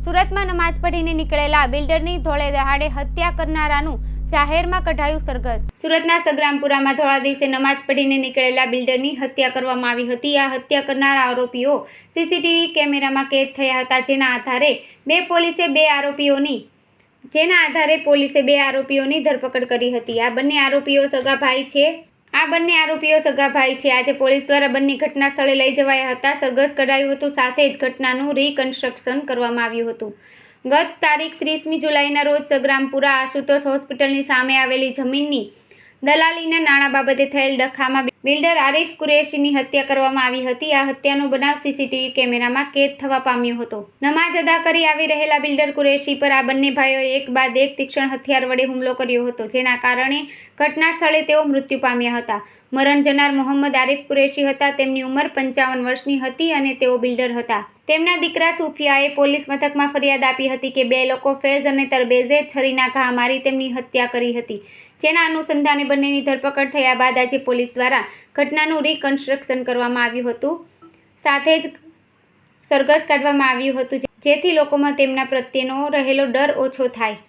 સુરતમાં નમાજ પઢીને નીકળેલા બિલ્ડરની ધોળે દહાડે હત્યા કરનારાનું જાહેરમાં કઢાયું સરઘસ। સુરતના સગ્રામપુરામાં ધોળા દિવસે નમાજ પઢીને નીકળેલા બિલ્ડરની હત્યા કરવામાં આવી હતી। આ હત્યા કરનાર આરોપીઓ સીસીટીવી કેમેરામાં કેદ થયા હતા, જેના આધારે પોલીસે બે આરોપીઓની ધરપકડ કરી હતી। આ બંને આરોપીઓ સગા ભાઈ છે। આજે પોલીસ દ્વારા બંને ઘટના સ્થળે લઈ જવાયા હતા, સરઘસ કઢાયું હતું, સાથે જ ઘટનાનું રિકન્સ્ટ્રક્શન કરવામાં આવ્યું હતું। ગત તારીખ 30મી જુલાઈના રોજ સગ્રામપુરા આશુતોષ હોસ્પિટલની સામે આવેલી જમીનની દલાલીના નાણાં બાબતે થયેલ ડખામાં બિલ્ડર આરિફ કુરેશીની હત્યા કરવામાં આવી હતી। આ હત્યાનો બનાવ સીસીટીવી કેમેરામાં કેદ થવા પામ્યો હતો। નમાજ અદા કરી આવી રહેલા બિલ્ડર કુરેશી પર આ બંને ભાઈઓએ એક બાદ એક તીક્ષ્ણ હથિયાર વડે હુમલો કર્યો હતો, જેના કારણે ઘટના સ્થળે તેઓ મૃત્યુ પામ્યા હતા। મરણ જનાર મોહમ્મદ આરિફ કુરેશી હતા। તેમની ઉંમર 55 વર્ષની હતી અને તેઓ બિલ્ડર હતા। તેમના દીકરા સુફિયાએ પોલીસ મથકમાં ફરિયાદ આપી હતી કે બે લોકો ફૈઝ અને તરબેઝે છરીના ઘા મારી તેમની હત્યા કરી હતી, જેના અનુસંધાને બંનેની ધરપકડ થયા બાદ આજે પોલીસ દ્વારા ઘટનાનું રિકન્સ્ટ્રક્શન કરવામાં આવ્યું હતું, સાથે જ સરઘસ કાઢવામાં આવ્યું હતું, જેથી લોકોમાં તેમના પ્રત્યેનો રહેલો ડર ઓછો થાય।